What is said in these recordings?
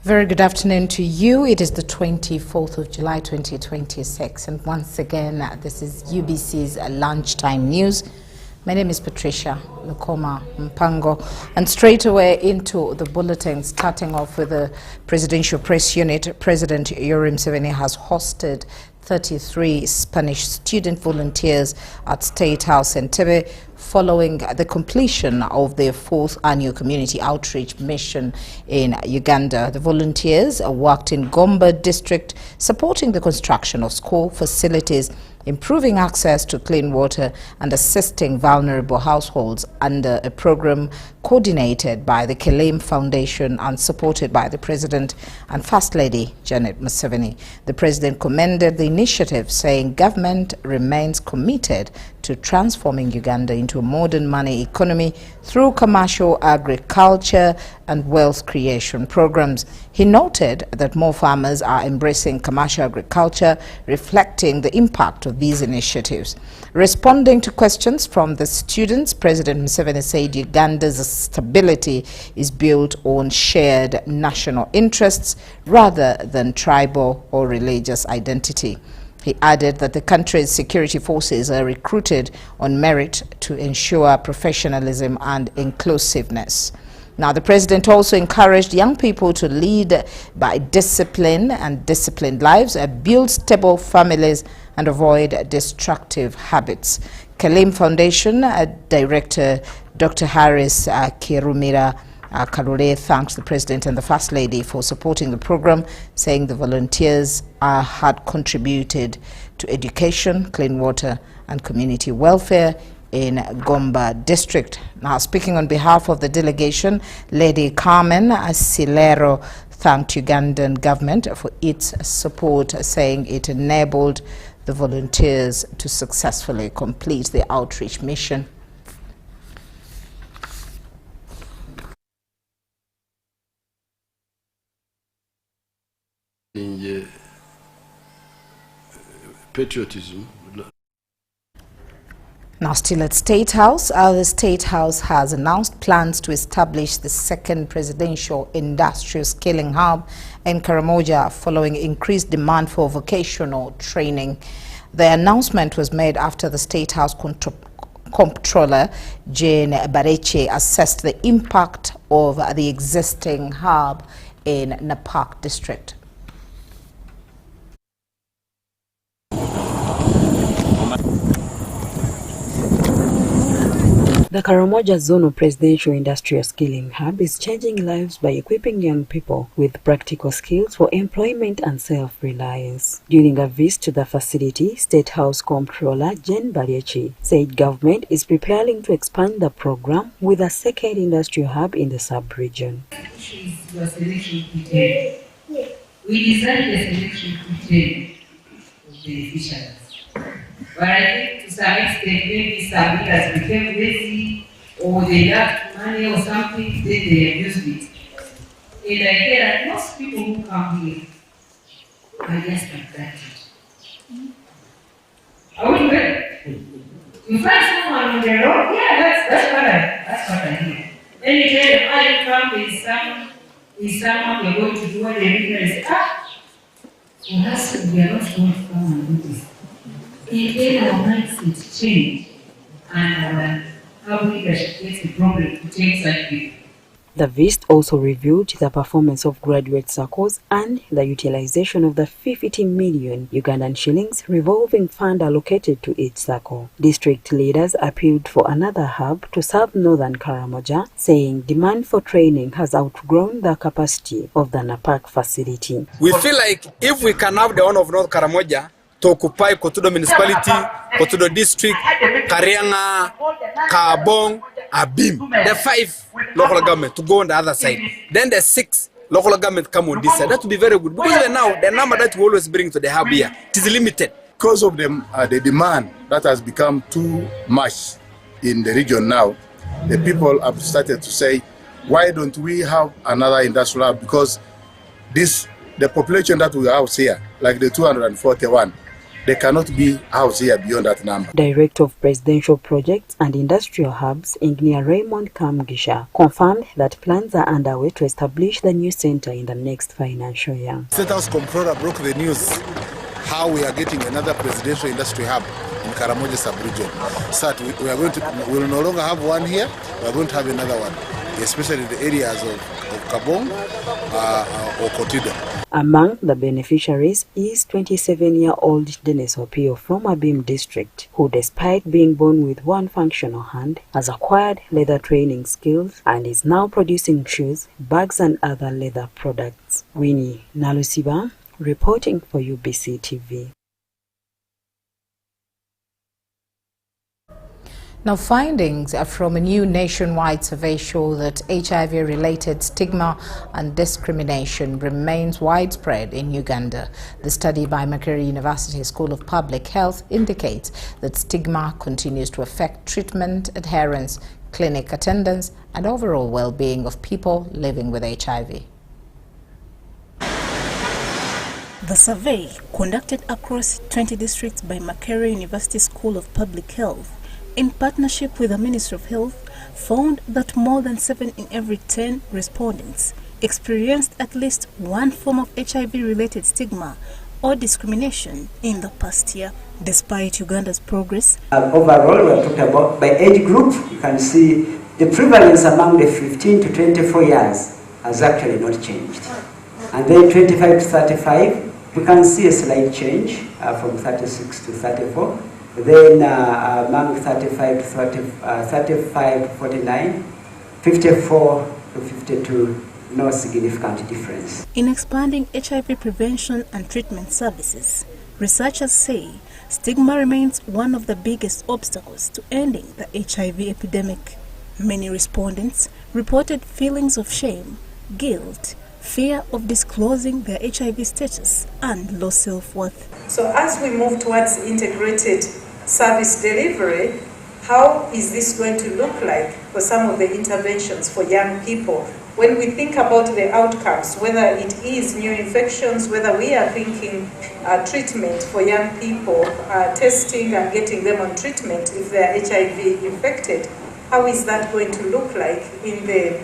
Very good afternoon to you. It is the 24th of July 2026, and once again this is UBC's lunchtime news. My name is Patricia Lukoma Mpango, and straight away into the bulletin, starting off with the Presidential Press Unit. President Yoweri Museveni has hosted 33 Spanish student volunteers at State House Entebbe following the completion of their 4th annual community outreach mission in Uganda. The volunteers worked in Gomba district, supporting the construction of school facilities, improving access to clean water, and assisting vulnerable households under a program coordinated by the Kelem Foundation and supported by the President and First Lady Janet Museveni. The President commended the initiative, saying government remains committed to transforming Uganda into a modern money economy through commercial agriculture and wealth creation programs. He noted that more farmers are embracing commercial agriculture, reflecting the impact of these initiatives. Responding to questions from the students, President Museveni said Uganda's stability is built on shared national interests rather than tribal or religious identity. He added that the country's security forces are recruited on merit to ensure professionalism and inclusiveness. Now, the president also encouraged young people to lead by discipline and disciplined lives, build stable families, and avoid destructive habits. Kelem Foundation Director Dr. Harris Kirumira Karure thanks the President and the First Lady for supporting the program, saying the volunteers had contributed to education, clean water, and community welfare in Gomba district. Now, speaking on behalf of the delegation, Lady Carmen Silero thanked Ugandan government for its support, saying it enabled the volunteers to successfully complete the outreach mission. In patriotism. Now, still at State House, the State House has announced plans to establish the second presidential industrial skilling hub in Karamoja following increased demand for vocational training. The announcement was made after the State House Comptroller Jane Bareche assessed the impact of the existing hub in Napak district. The Karamoja Zonal Presidential Industrial Skilling Hub is changing lives by equipping young people with practical skills for employment and self-reliance. During a visit to the facility, State House Comptroller Jane Bareche said government is preparing to expand the program with a second industrial hub in the sub-region. We designed the selection criteria of beneficiaries. But I think to some extent, maybe some leaders became lazy or they lacked money or something, then they abused it. And I hear that most people who come here are just attracted. Are we good? You find someone on the road, yeah, that's what I hear. Then you tell them, I come with someone you're going to do what they read and say, so that's we are not going to come and do this. Then our mindset change and how leadership gets the problem to change such people. The visit also reviewed the performance of graduate circles and the utilization of the 50 million Ugandan shillings revolving fund allocated to each circle. District leaders appealed for another hub to serve northern Karamoja, saying demand for training has outgrown the capacity of the Napak facility. We feel like if we can have the one of North Karamoja to occupy Kotudo municipality, Kotudo district, Karianga, Kabong, Abim, the 5 local government to go on the other side. Then the 6 local government come on this side. That would be very good. Because now, the number that we always bring to the hub here, it is limited. Because of the demand that has become too much in the region now, the people have started to say, why don't we have another industrial hub? Because the population that we have here, like the 241, There cannot be house here beyond that number. Director of Presidential Projects and Industrial Hubs, Engineer Raymond Kamgisha, confirmed that plans are underway to establish the new center in the next financial year. State House Comptroller broke the news how we are getting another presidential industry hub in Karamoja sub-region. So we will no longer have one here, we are going to have another one, especially in the areas of Kabong or Kotido. Among the beneficiaries is 27-year-old Dennis Opio from Abim district, who despite being born with one functional hand, has acquired leather training skills and is now producing shoes, bags and other leather products. Winnie Nalusiba, reporting for UBC TV. Now, findings from a new nationwide survey show that HIV-related stigma and discrimination remains widespread in Uganda. The study by Makerere University School of Public Health indicates that stigma continues to affect treatment adherence, clinic attendance, and overall well-being of people living with HIV. The survey, conducted across 20 districts by Makerere University School of Public Health, in partnership with the Ministry of Health, found that more than 7 in every 10 respondents experienced at least one form of HIV-related stigma or discrimination in the past year. Despite Uganda's progress, overall, we are talking about by age group. You can see the prevalence among the 15 to 24 years has actually not changed. And then 25 to 35, we can see a slight change from 36 to 34. Then among 35 to 49, 54 to 52, no significant difference. In expanding HIV prevention and treatment services, researchers say stigma remains one of the biggest obstacles to ending the HIV epidemic. Many respondents reported feelings of shame, guilt, fear of disclosing their HIV status, and low self-worth. So as we move towards integrated service delivery, how is this going to look like for some of the interventions for young people? When we think about the outcomes, whether it is new infections, whether we are thinking treatment for young people, testing and getting them on treatment if they are HIV infected, how is that going to look like in the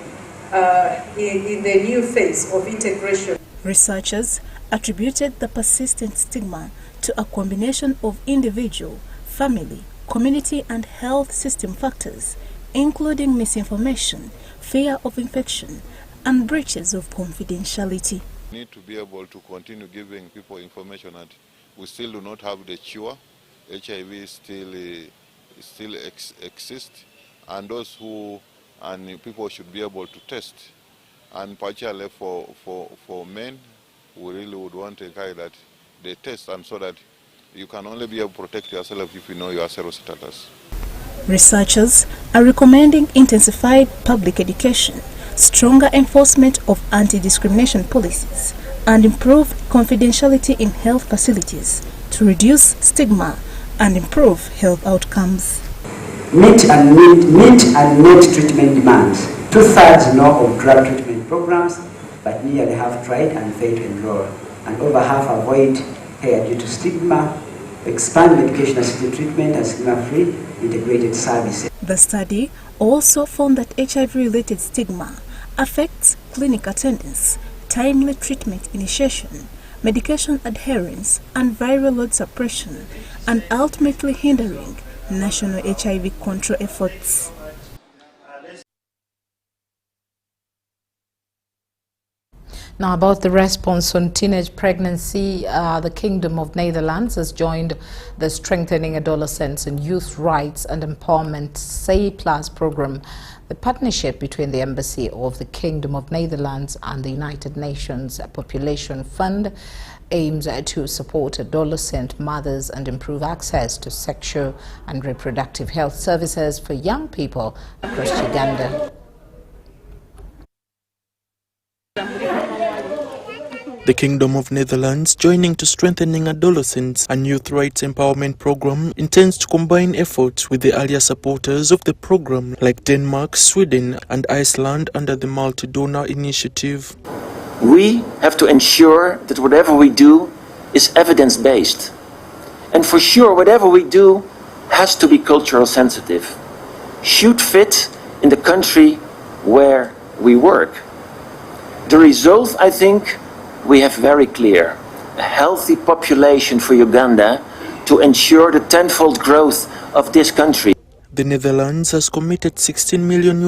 new phase of integration? Researchers attributed the persistent stigma to a combination of individual, family, community and health system factors, including misinformation, fear of infection, and breaches of confidentiality. We need to be able to continue giving people information that we still do not have the cure. HIV still exists, and those people should be able to test. And particularly for men, we really would want to encourage that they test, and so that you can only be able to protect yourself if you know your serostatus. Researchers are recommending intensified public education, stronger enforcement of anti-discrimination policies, and improved confidentiality in health facilities to reduce stigma and improve health outcomes. Meet and meet treatment demands. 2/3 know of drug treatment programs, but nearly half tried and failed to enroll, and over half avoid care due to stigma. Expand medication-assisted treatment and stigma-free integrated services. The study also found that HIV-related stigma affects clinic attendance, timely treatment initiation, medication adherence, and viral load suppression, and ultimately hindering national HIV control efforts. Now, about the response on teenage pregnancy, the Kingdom of Netherlands has joined the Strengthening Adolescents and Youth Rights and Empowerment SAY Plus program. The partnership between the Embassy of the Kingdom of Netherlands and the United Nations Population Fund aims to support adolescent mothers and improve access to sexual and reproductive health services for young people across Uganda. The Kingdom of Netherlands, joining to Strengthening Adolescents and Youth Rights Empowerment Program, intends to combine efforts with the earlier supporters of the program like Denmark, Sweden and Iceland under the multi-donor initiative. We have to ensure that whatever we do is evidence-based. And for sure, whatever we do has to be cultural sensitive, should fit in the country where we work. The result, I think, we have very clear. A healthy population for Uganda to ensure the tenfold growth of this country. The Netherlands has committed $16 million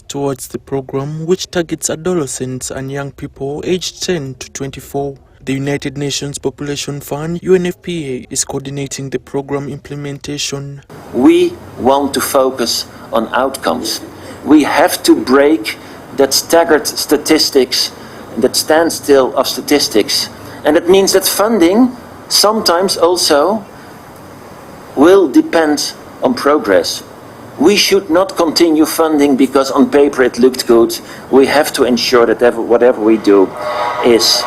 towards the program, which targets adolescents and young people aged 10 to 24. The United Nations Population Fund, UNFPA, is coordinating the program implementation. We want to focus on outcomes. We have to break that staggered statistics, that standstill of statistics. And it means that funding sometimes also will depend on progress. We should not continue funding because on paper it looked good. We have to ensure that whatever we do is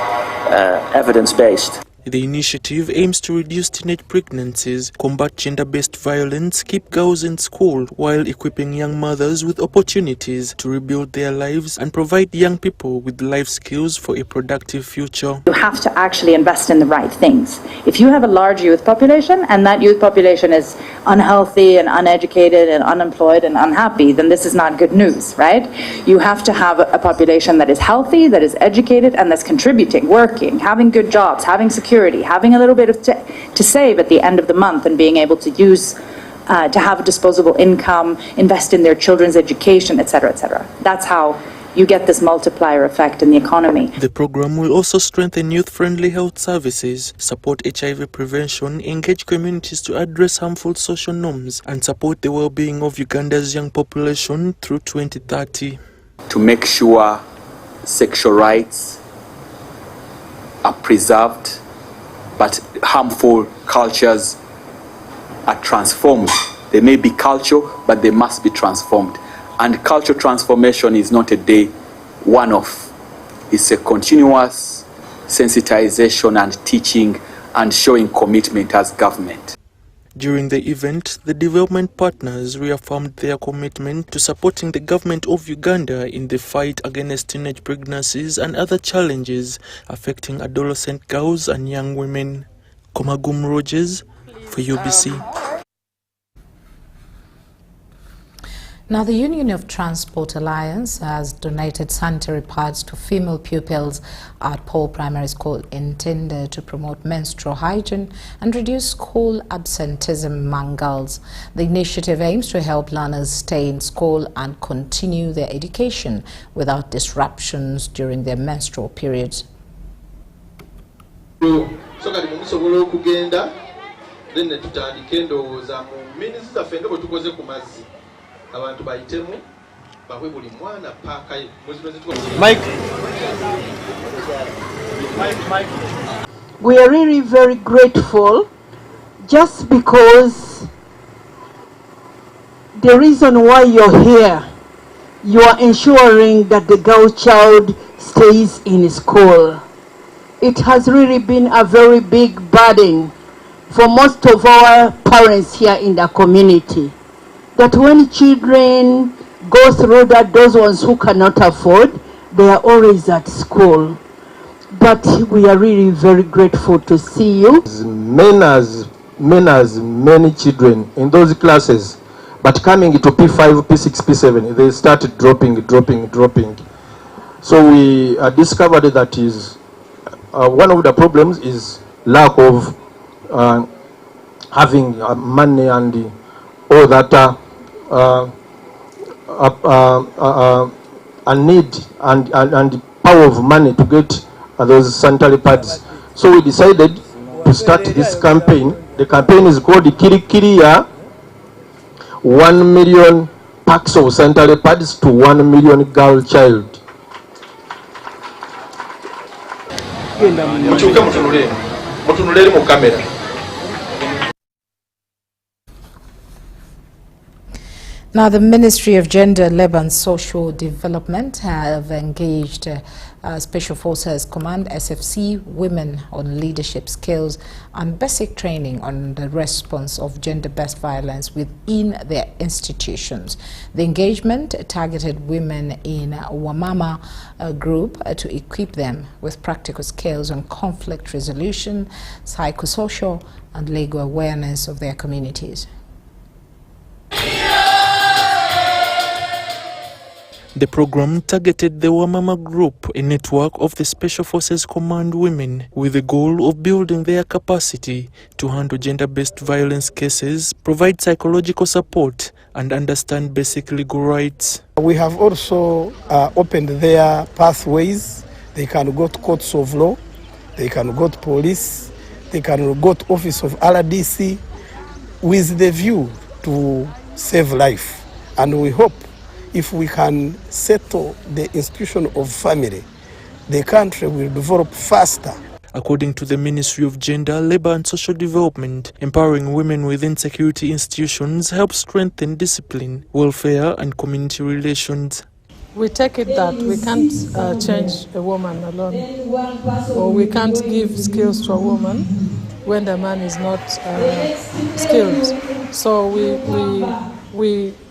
evidence-based. The initiative aims to reduce teenage pregnancies, combat gender-based violence, keep girls in school, while equipping young mothers with opportunities to rebuild their lives and provide young people with life skills for a productive future. You have to actually invest in the right things. If you have a large youth population and that youth population is unhealthy and uneducated and unemployed and unhappy, then this is not good news, right? You have to have a population that is healthy, that is educated, and that's contributing, working, having good jobs, having security, having a little bit of to save at the end of the month and being able to use, to have disposable income, invest in their children's education, etc., etc. That's how you get this multiplier effect in the economy. The program will also strengthen youth-friendly health services, support HIV prevention, engage communities to address harmful social norms, and support the well-being of Uganda's young population through 2030. To make sure sexual rights are preserved, but harmful cultures are transformed. They may be cultural, but they must be transformed. And cultural transformation is not a day one-off. It's a continuous sensitization and teaching and showing commitment as government. During the event, the development partners reaffirmed their commitment to supporting the government of Uganda in the fight against teenage pregnancies and other challenges affecting adolescent girls and young women. Komagum Rogers for UBC. Now, the Union of Transport Alliance has donated sanitary pads to female pupils at Paul Primary School intended to promote menstrual hygiene and reduce school absenteeism among girls. The initiative aims to help learners stay in school and continue their education without disruptions during their menstrual periods. We are really very grateful, just because the reason why you're here, you are ensuring that the girl child stays in school. It has really been a very big burden for most of our parents here in the community, that when children go through that, those ones who cannot afford, they are always at school. But we are really very grateful to see you. Many children in those classes, but coming to P5, P6, P7, they started dropping. So we discovered that is one of the problems is lack of having money and all that a need and power of money to get those sanitary pads. So we decided to start this campaign. The campaign is called Kirikiriya, 1 million packs of sanitary pads to 1 million girl child. Now, the Ministry of Gender, Labour and Social Development have engaged Special Forces Command SFC women on leadership skills and basic training on the response of gender-based violence within their institutions. The engagement targeted women in Wamama group to equip them with practical skills on conflict resolution, psychosocial and legal awareness of their communities. The program targeted the Wamama Group, a network of the Special Forces Command women, with the goal of building their capacity to handle gender-based violence cases, provide psychological support, and understand basic legal rights. We have also opened their pathways. They can go to courts of law, they can go to police, they can go to office of RDC, with the view to save life. And we hope if we can settle the institution of family, the country will develop faster. According to the Ministry of Gender, Labour and Social Development, empowering women within security institutions helps strengthen discipline, welfare and community relations. We take it that we can't change a woman alone, or we can't give skills to a woman when the man is not skilled. So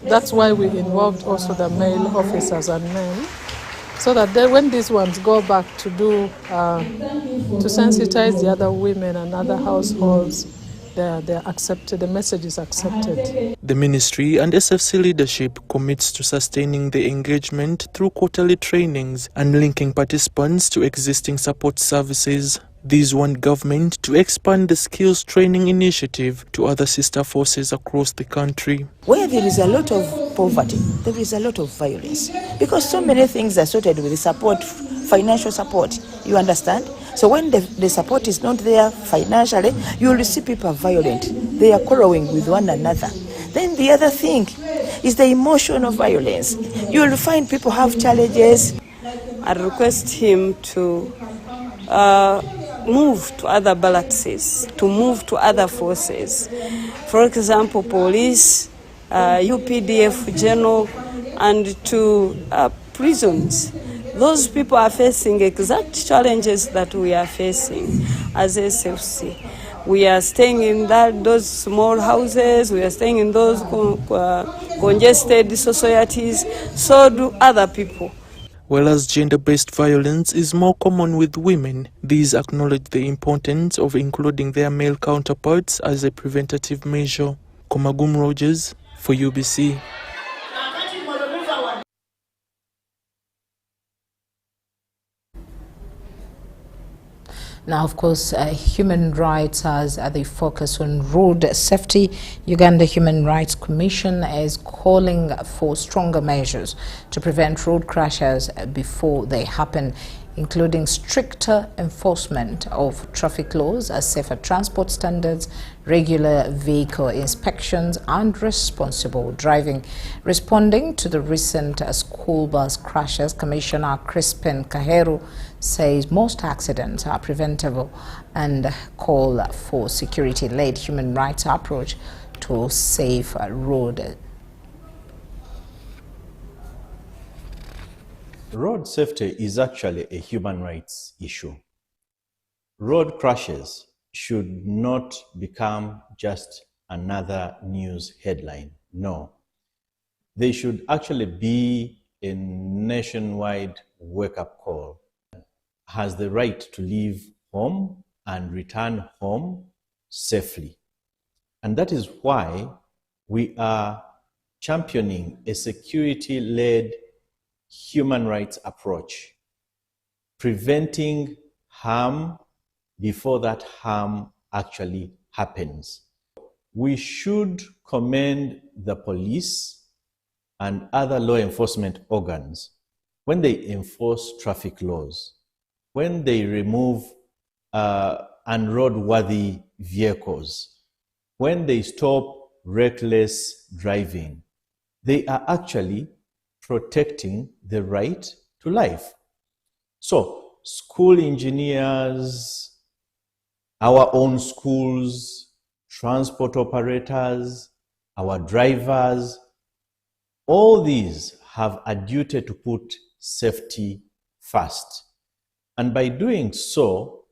that's why we involved also the male officers and men, so that when these ones go back to do to sensitize the other women and other households, they're accepted, the message is accepted. The ministry and SFC leadership commits to sustaining the engagement through quarterly trainings and linking participants to existing support services. These want government to expand the skills training initiative to other sister forces across the country. Where there is a lot of poverty, there is a lot of violence, because so many things are sorted with the support, financial support, you understand? So when the support is not there financially, you will see people violent. They are quarreling with one another. Then the other thing is the emotional violence. You will find people have challenges. I request him to move to other balances, to move to other forces. For example, police, UPDF, general, and to prisons. Those people are facing exact challenges that we are facing as SFC. We are staying in those small houses, we are staying in those congested societies, so do other people. Whereas gender-based violence is more common with women, these acknowledge the importance of including their male counterparts as a preventative measure. Komagum Rogers for UBC. Now, of course, human rights as they focus on road safety. Uganda Human Rights Commission is calling for stronger measures to prevent road crashes before they happen, including stricter enforcement of traffic laws, safer transport standards, regular vehicle inspections, and responsible driving. Responding to the recent school bus crashes, Commissioner Crispin Kaheru says most accidents are preventable and call for security-led human rights approach to safe road. Road safety is actually a human rights issue. Road crashes should not become just another news headline. No. They should actually be a nationwide wake-up call. Has the right to leave home and return home safely. And that is why we are championing a security-led human rights approach, preventing harm before that harm actually happens. We should commend the police and other law enforcement organs when they enforce traffic laws, when they remove unroadworthy vehicles, when they stop reckless driving. They are actually protecting the right to life. So, school engineers, our own schools, transport operators, our drivers, All these have a duty to put safety first. And by doing so,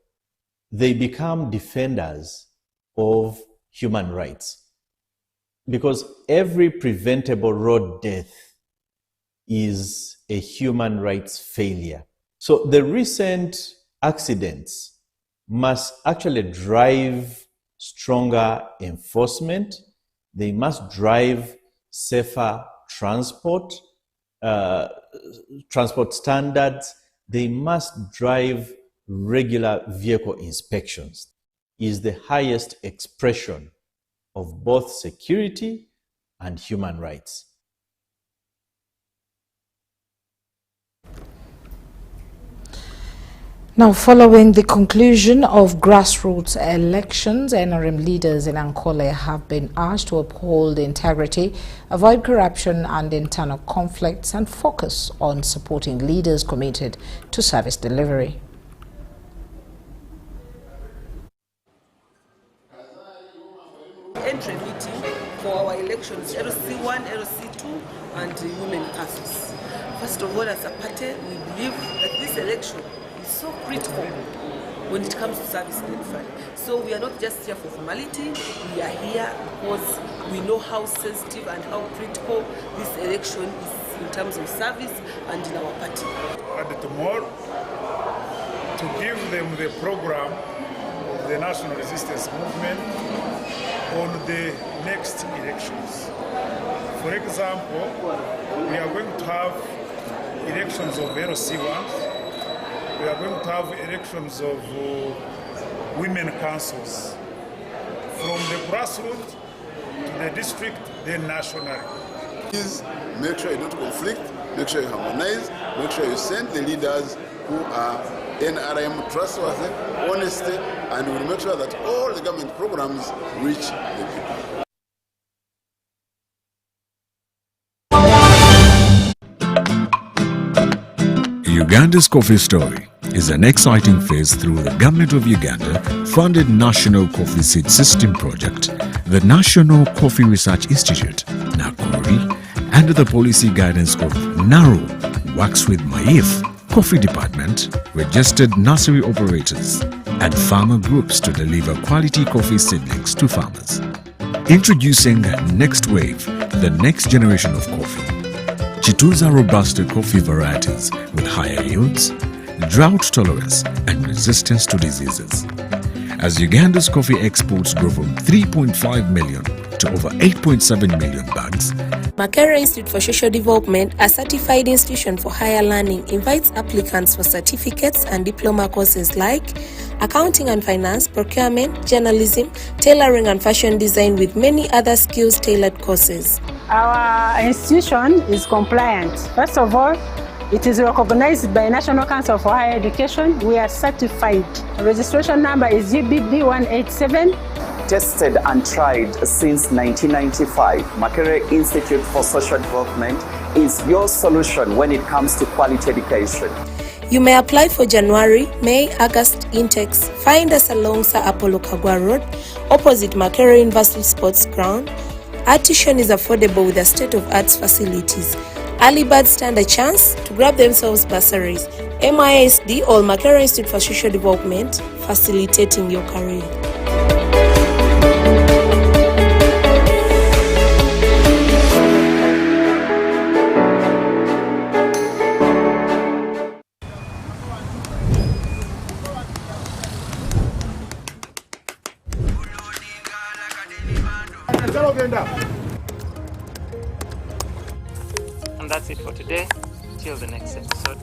they become defenders of human rights. Because every preventable road death is a human rights failure. So the recent accidents must actually drive stronger enforcement. They must drive safer transport standards. They must drive regular vehicle inspections. Is the highest expression of both security and human rights. Now, following the conclusion of grassroots elections, NRM leaders in Ankole have been asked to uphold integrity, avoid corruption and internal conflicts, and focus on supporting leaders committed to service delivery. Entry meeting for our elections, LC1, LC2, and women caucus. First of all, as a party, we believe that this election is so critical when it comes to service delivery. So we are not just here for formality, we are here because we know how sensitive and how critical this election is in terms of service and in our party. And tomorrow, to give them the program of the National Resistance Movement on the next elections. For example, we are going to have elections of LC1s, we are going to have elections of women councils, from the grassroots to the district, then nationally. Please make sure you don't conflict, make sure you harmonize, make sure you send the leaders who are NRM trustworthy, honest, and we'll make sure that all the government programs reach the people. Uganda's coffee story is an exciting phase through the Government of Uganda funded National Coffee Seed System project. The National Coffee Research Institute, NACORI, under the policy guidance of NARO, works with MAIF, Coffee Department, registered nursery operators, and farmer groups to deliver quality coffee seedlings to farmers. Introducing Next Wave, the next generation of coffee. Chituza Robusta coffee varieties with higher yields, drought tolerance, and resistance to diseases. As Uganda's coffee exports grow from 3.5 million to over 8.7 million bags, Makerere Institute for Social Development, a certified institution for higher learning, invites applicants for certificates and diploma courses like accounting and finance, procurement, journalism, tailoring and fashion design, with many other skills-tailored courses. Our institution is compliant. First of all, it is recognized by National Council for Higher Education. We are certified. The registration number is UBB 187. Tested and tried since 1995, Makerere Institute for Social Development is your solution when it comes to quality education. You may apply for January, May, August intakes. Find us along Sir Apollo Kagwa Road, opposite Makerere University Sports Ground. Our tuition is affordable with the state-of-art facilities. Early birds stand a chance to grab themselves bursaries. MISD or Makerere Institute for Social Development, facilitating your career. And that's it for today. Till the next episode.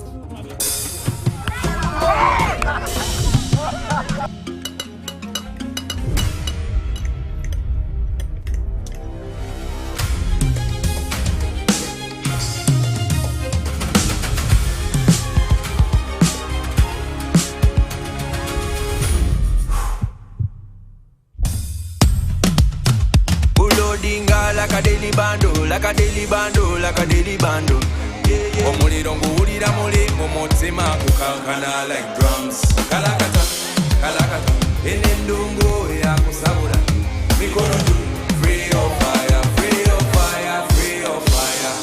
Like a daily bando, like a daily bando, like a daily bando. Omuliro nguwulira muli mumutima kukankana like drums. Kalakata, kalakata, enendungu ya kusabula. Mikono juu, free of fire, free of fire, free of fire.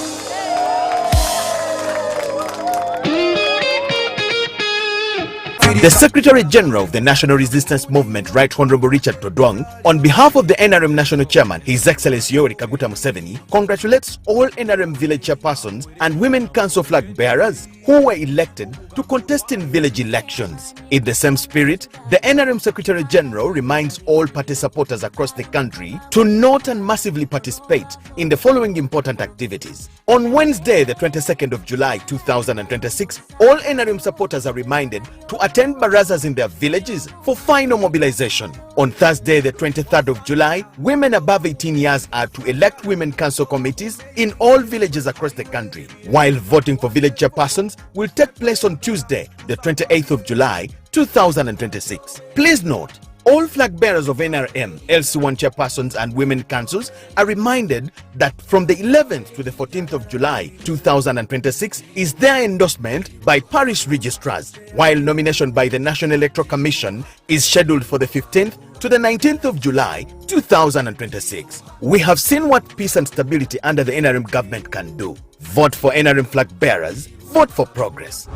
The Secretary General of the National Resistance Movement, Right Honorable Richard Todwang, on behalf of the NRM National Chairman, His Excellency Yoweri Kaguta Museveni, congratulates all NRM village chairpersons and women council flag bearers who were elected to contest in village elections. In the same spirit, the NRM Secretary General reminds all party supporters across the country to note and massively participate in the following important activities. On Wednesday, the 22nd of July 2026, all NRM supporters are reminded to attend barazas in their villages for final mobilization. On Thursday, the 23rd of July, women above 18 years are to elect women council committees in all villages across the country, while voting for village chairpersons will take place on Tuesday, the 28th of July 2026. Please note, all flag bearers of NRM, LC1 chairpersons and women councils are reminded that from the 11th to the 14th of July 2026 is their endorsement by parish registrars, while nomination by the National Electoral Commission is scheduled for the 15th to the 19th of July 2026. We have seen what peace and stability under the NRM government can do. Vote for NRM flag bearers. Vote for progress.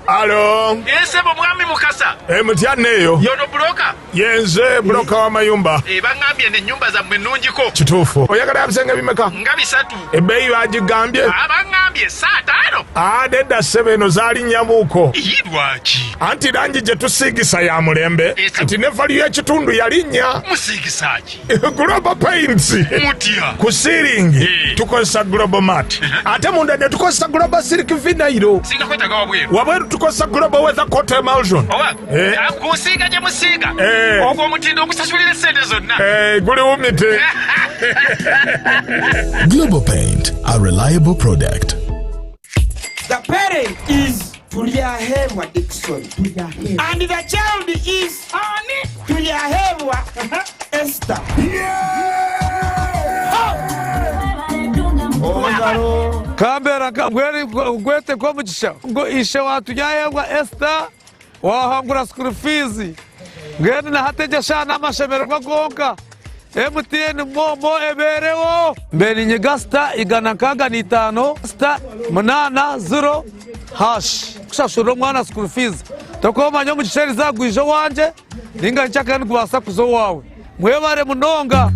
Alo. Ese mwami mukasa. Mutyaneyo. Yono broka. Yenze broka wa mayumba. Bangambye ne nyumba za mwenungiko. Kituufu. Oyagala abisenge bimeka? Nga bisatu. Ebbeeyi bagigambye? Bangambye saa 5. Nedda ssebo eno zaali nnyamuuko. Lwaki? Anti langi gye tusiigisa ya mulembe. Anti ne valiyo y'ekitundu yalinnya. Musiigisa ki? Global Paints. Mutya. Ku siiringi tukozesa Global Mat. Ate munda ne tukozesa Global Silk Vinyl. Singa kwetaga wabweru. Wabweru tukozesa Global Weather Coat Emulsion. Kusiiga gye musiiga. Ogwo omutindo ogusasulira essente zonna. Guli wumite. Global Paint, a reliable product. The parent is Tuliahemwa Dixon. And the child is Tuliahemwa Esther. Kambera gwete kwa mugisha ngo ishe watujyahemwa Esther wahangura school fees ngene na hateja shana amashemero magonka MTN momo eberewo mbeni nyegasta igana kaga ni 5 sta munana 0 hash kushashuro mwana school fees takoma nyo mugisheri zagwije wanje ninga nchaka kubasa kuzo wawe mwebare munonga.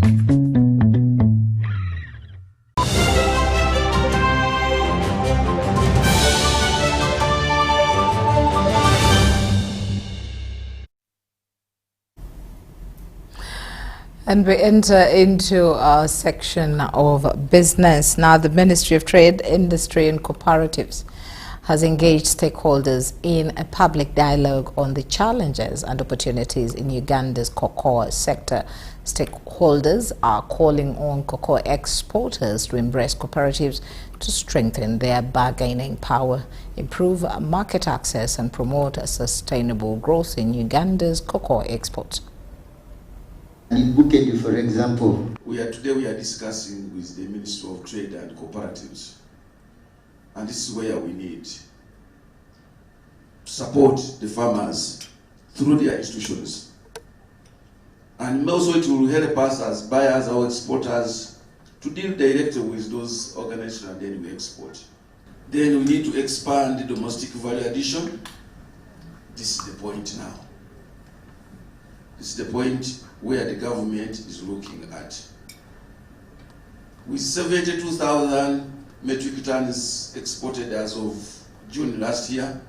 And we enter into our section of business. Now, the Ministry of Trade, Industry and Cooperatives has engaged stakeholders in a public dialogue on the challenges and opportunities in Uganda's cocoa sector. Stakeholders are calling on cocoa exporters to embrace cooperatives to strengthen their bargaining power, improve market access and promote sustainable growth in Uganda's cocoa exports. In Bukedi, for example, today we are discussing with the Ministry of Trade and Cooperatives, and this is where we need to support the farmers through their institutions, and also it will help us as buyers or exporters to deal directly with those organizations, and then we export. Then we need to expand the domestic value addition. This is the point now. This is the point where the government is looking at. With 72,000 metric tons exported as of June last year,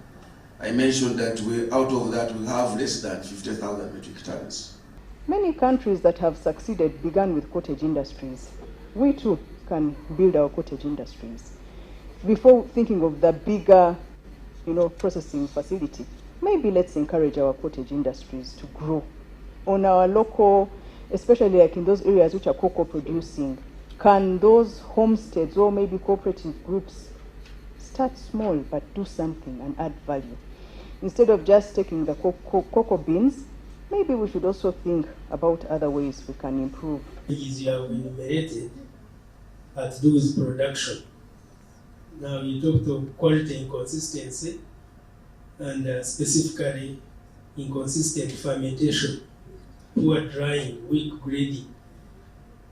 I mentioned that out of that we have less than 50,000 metric tons. Many countries that have succeeded began with cottage industries. We too can build our cottage industries. Before thinking of the bigger, processing facility, maybe let's encourage our cottage industries to grow. On our local, especially like in those areas which are cocoa producing, can those homesteads or maybe cooperative groups start small but do something and add value? Instead of just taking the cocoa beans, maybe we should also think about other ways we can improve. You have enumerated had to do with production. Now you talked of quality and consistency, and specifically inconsistent fermentation, poor drying, weak grading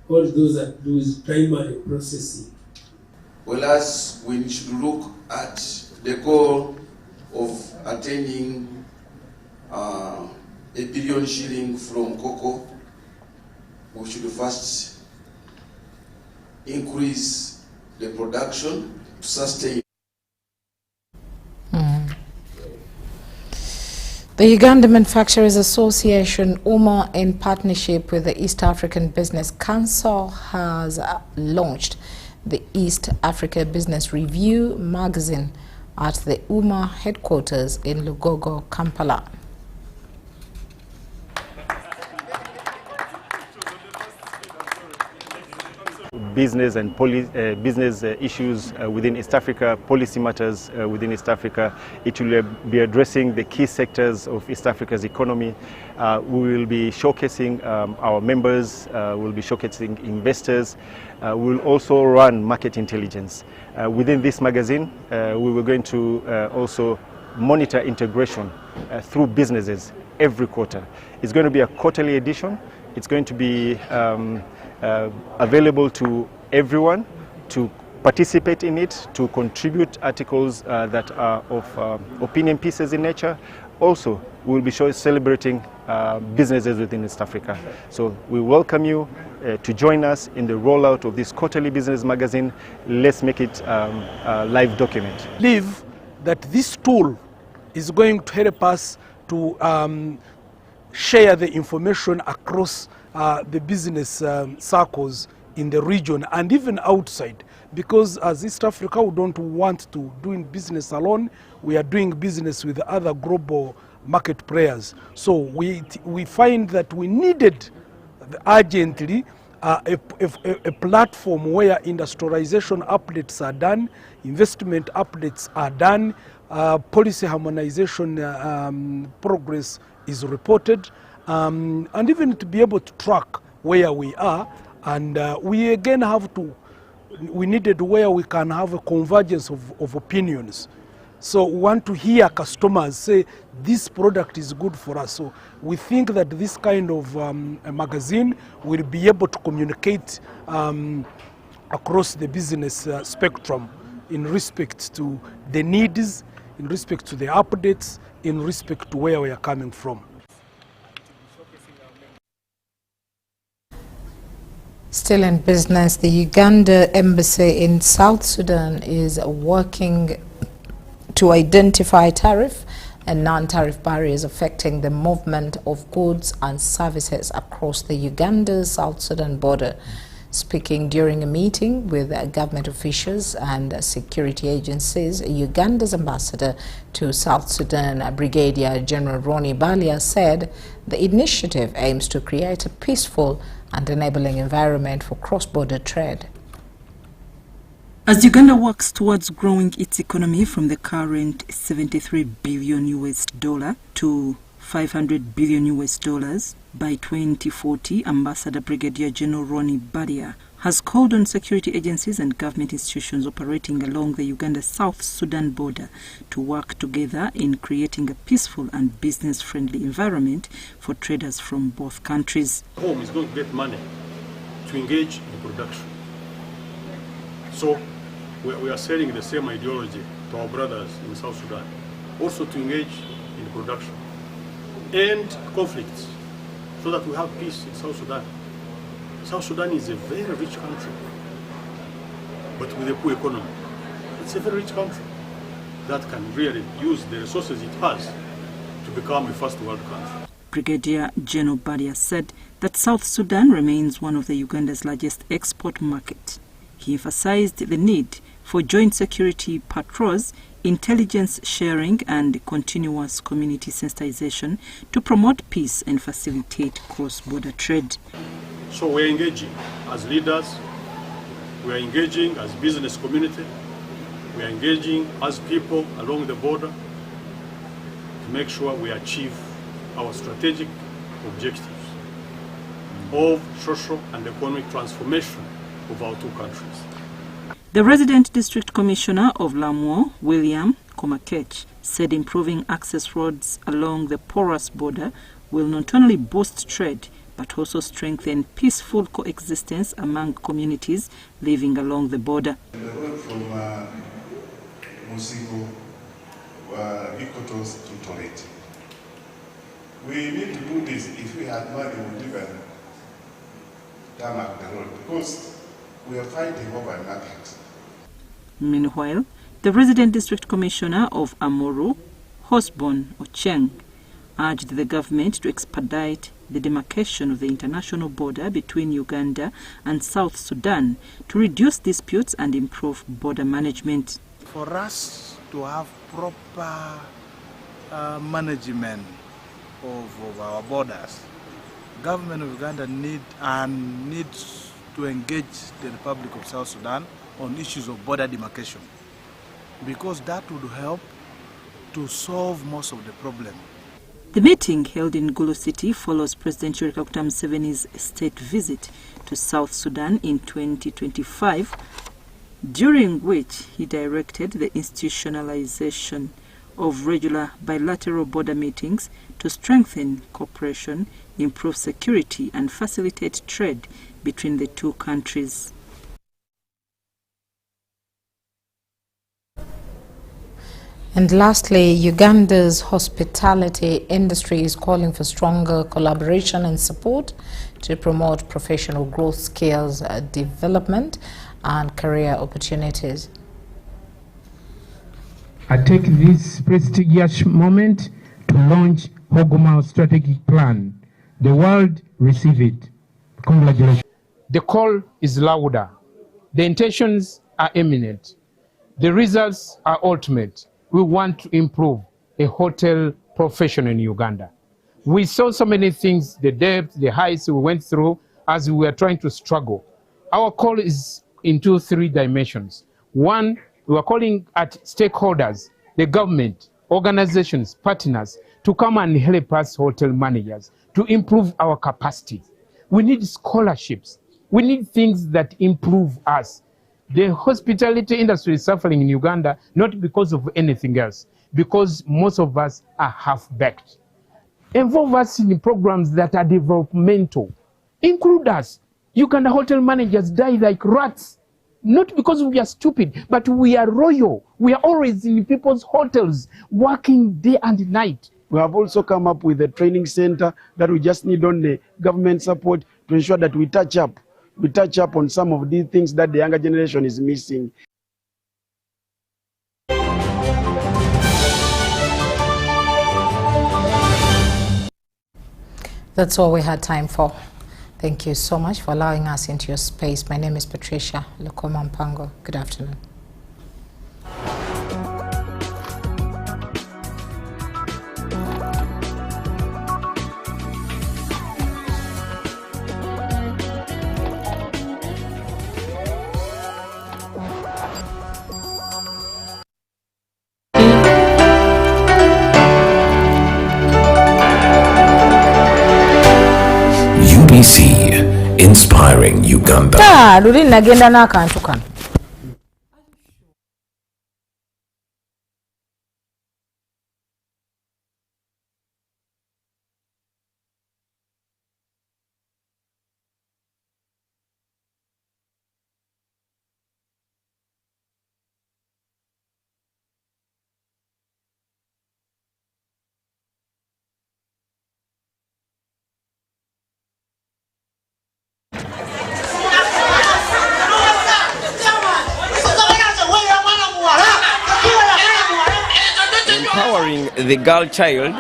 all those that do is primary processing. Well, as we should look at the goal of attaining $1 billion shilling from cocoa, we should first increase the production to sustain. The Uganda Manufacturers Association, UMA, in partnership with the East African Business Council, has launched the East Africa Business Review magazine at the UMA headquarters in Lugogo, Kampala. Business and business issues within East Africa, policy matters within East Africa. It will be addressing the key sectors of East Africa's economy. We will be showcasing our members, we'll be showcasing investors. We will also run market intelligence. Within this magazine, we were going to also monitor integration through businesses every quarter. It's going to be a quarterly edition. It's going to be available to everyone to participate in it, to contribute articles that are of opinion pieces in nature. Also, we will be celebrating businesses within East Africa. So we welcome you to join us in the rollout of this quarterly business magazine. Let's make it a live document. I believe that this tool is going to help us to share the information across the business circles in the region and even outside, because as East Africa, we don't want to doing business alone. We are doing business with other global market players. So we find that we needed urgently a platform where industrialization updates are done, investment updates are done, policy harmonization progress is reported, and even to be able to track where we are. And we again we needed where we can have a convergence of opinions. So we want to hear customers say this product is good for us. So we think that this kind of a magazine will be able to communicate across the business spectrum in respect to the needs, in respect to the updates, in respect to where we are coming from. Still in business, the Uganda Embassy in South Sudan is working to identify tariff and non-tariff barriers affecting the movement of goods and services across the Uganda-South Sudan border. Speaking during a meeting with government officials and security agencies, Uganda's ambassador to South Sudan, Brigadier General Ronnie Balia, said the initiative aims to create a peaceful and enabling environment for cross-border trade. As Uganda works towards growing its economy from the current $73 billion to $500 billion by 2040, Ambassador Brigadier General Ronnie Balia has called on security agencies and government institutions operating along the Uganda-South Sudan border to work together in creating a peaceful and business-friendly environment for traders from both countries. Home is going to get money to engage in production. So we are selling the same ideology to our brothers in South Sudan, also to engage in production and conflicts so that we have peace in South Sudan. South Sudan is a very rich country, but with a poor economy. It's a very rich country that can really use the resources it has to become a first world country. Brigadier General Balia said that South Sudan remains one of the Uganda's largest export market. He emphasized the need for joint security patrols, intelligence sharing and continuous community sensitization to promote peace and facilitate cross-border trade. So we're engaging as leaders, we're engaging as business community, we're engaging as people along the border to make sure we achieve our strategic objectives of social and economic transformation of our two countries. The resident district commissioner of Lamuo, William Komakech, said improving access roads along the porous border will not only boost trade but also strengthen peaceful coexistence among communities living along the border. The road from Musigo, Ikotos to Toret. We need to do this. If we had money, we would even tarmac the road because we are fighting over a market. Meanwhile, the resident district commissioner of Amuru, Hosbon Ocheng, urged the government to expedite the demarcation of the international border between Uganda and South Sudan to reduce disputes and improve border management. For us to have proper management of our borders, government of Uganda needs to engage the Republic of South Sudan on issues of border demarcation, because that would help to solve most of the problem. The meeting held in Gulu City follows President Yoweri Kaguta Museveni's state visit to South Sudan in 2025, during which he directed the institutionalization of regular bilateral border meetings to strengthen cooperation, improve security, and facilitate trade between the two countries. And lastly, Uganda's hospitality industry is calling for stronger collaboration and support to promote professional growth, skills development, and career opportunities. I take this prestigious moment to launch Hogomao strategic plan. The world receive it. Congratulations. The call is louder. The intentions are imminent. The results are ultimate. We want to improve a hotel profession in Uganda. We saw so many things, the depth, the heights we went through as we were trying to struggle. Our call is in three dimensions. One, we are calling at stakeholders, the government, organizations, partners, to come and help us hotel managers to improve our capacity. We need scholarships. We need things that improve us. The hospitality industry is suffering in Uganda, not because of anything else, because most of us are half-baked. Involve us in programs that are developmental. Include us. Uganda hotel managers die like rats, not because we are stupid, but we are royal. We are always in people's hotels, working day and night. We have also come up with a training center that we just need on the government support to ensure that we touch up on some of these things that the younger generation is missing. That's all we had time for. Thank you so much for allowing us into your space. My name is Patricia Lokoma Mpango. Good afternoon. Inspiring Uganda. Luli nagenda n'akantu kano. Empowering the girl child